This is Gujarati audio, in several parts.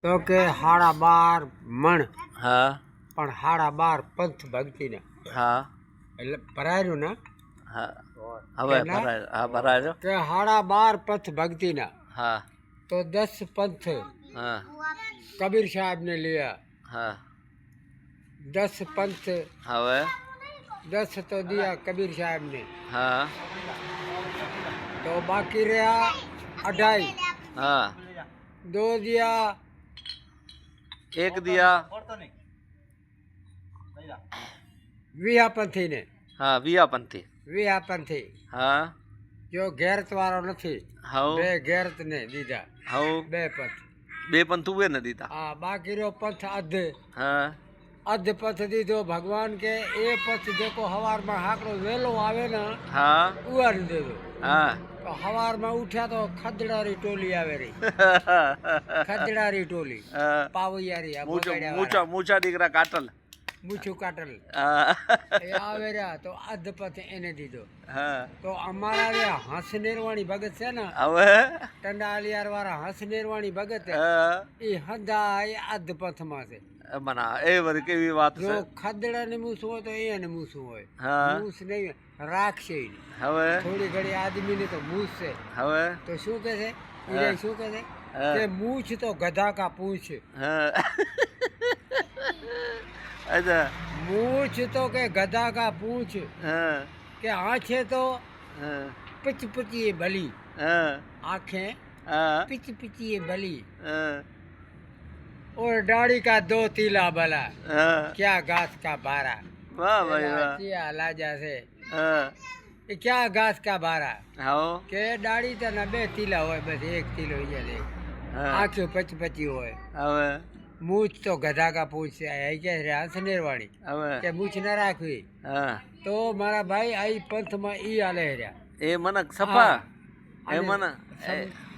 તો કે 12.5 મણ હા પણ 12.5 પંથ ભક્તિને હા એટલે ભરાયું ને હા હવે કેટલા? ભરાય હા ભરાય કે 12.5 પંથ ભક્તિના હા તો 10 પંથ હા કબીર સાહેબ ને लिया હા 10 पंथ હવે 10 तो दिया कबीर साहब ने હા तो बाकी रहा 2.5 હા 2 दिया એક દિયા વિહાપંથી ને હા વિયાપંથી વિહાપંથી હા જો ગેરત વાળો નથી હવ બે ગેરત ને દીધા હવ બે પંથ બે પણ તું ને દીધા હા બાકી રહ્યો પંથ હા અધ પંથ દીધો ભગવાન કે એ પંથ જેકો હવારમાં હાકડો વેલો આવે ને હા ઉવારી દેજો હા તો હવારમાં ઉઠ્યા તો ખદડારી ટોલી આવે રહી ખદડારી ટોલી હા. પાવૈયારી આ મૂછા બગાડ્યા મૂછા દીકરા કાટલ મૂછું કાટલ હા એ આવે રહ્યા તો અધ પંથ એને દીધો હા તો અમારા જે હંસ નિર્વાણી ભગત છે ને હવે ટંડાલિયાર વાળા હંસ નિર્વાણી ભગત છે હા એ હંધા એ અધ પંથમાં છે મના એ વળી કેવી વાત જો છે ખદડા ને મૂછું હોય તો એને મૂછું હોય હા મૂછ નહીં રાખશે ઈ. હવે થોડી ઘડી આદમી ને તો મૂછ છે હવે તો શું કહે છે હા. ઈ શું કહે છે હા. કે મૂછ તો ગધા કા પૂછ હા અચ્છા મૂછ તો કે ગધા કા પૂછ હા કે આંખે તો હા पिच पिचिए भली હા आंखें હા पिच पिचिए भली હા और दाढ़ी का 2 तीला भला હા क्या घास का बारा વાહ ભાઈ વાહ क्या लाजा से હા ये क्या घास का बारा હાઓ के दाढ़ी तो ना 2 तीला होय बस 1 तीलो ही है હા आंखें पच पची होय હવે मूछ तो गधा का पूछ से है क्या रे हंस निर्वाणी હવે કે મૂછ ન રાખવી હા તો મારા ભાઈ આ પંથમાં ઈ હાલે રહ્યા એ મને સફા એ અને મને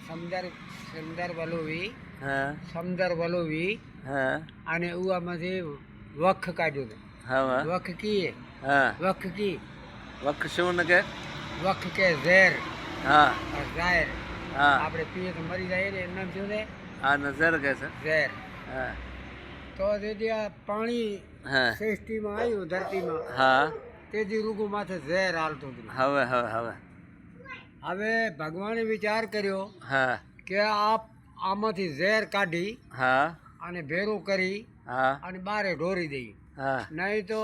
સમદર સમદર વલોવી હા સમદર વલોવી હા અને ઉઆમાંથી વખ કાઢ્યું હતું હવે વખ કી હા વખ કી વખ શું ને કે વખ કે ઝેર હા ઝાહેર હા આપણે પીએ તો મરી જાય ને એનું નામ શું છે આ નજર કે છે ઝેર હા તો તેથી આ પાણી હા સૃષ્ટિમાં આવ્યું ધરતીમાં હા તેથી રૂગું માથે ઝેર હાલતું હતું હવે હવે હવે હવે ભગવાને વિચાર કર્યો હા કે આમાંથી ઝેર કાઢી હા અને ભેરું કરી હા અને બારે ઢોરી દઈ હા નહીં તો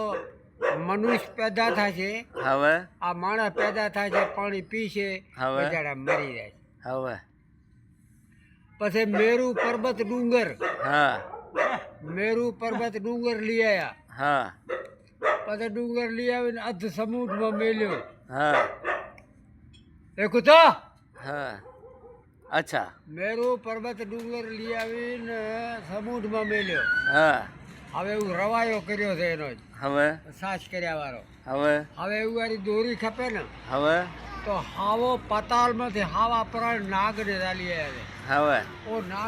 મનુષ્ય પેદા થાય છે હવે આ માણસ પેદા થાય છે પાણી પીશે હવે? બજાડા મરી જાય છે હવે પછી મેરુ પર્વત ડુંગર હા મેરુ પર્વત ડુંગર લઈ આવ્યા હા પછી ડુંગર લઈ આવીને અર્ધ સમુદ્રમાં મેલ્યો હા એ કૂતો હા અચ્છા મેરુ પર્વત ડુંગર લઈ આવીને સમુદ્રમાં મેલ્યો હા હવે એવું રવાયો કર્યો છે એનો જ હવે સાસ કર્યા વાળો હવે હવે એવું વાળી દોરી ખપે ને હવે તો હાવો પાતાળમાંથી હાવા પ્રાણ નાગને ચાલી આવ્યા છે હવે ઓ નાગ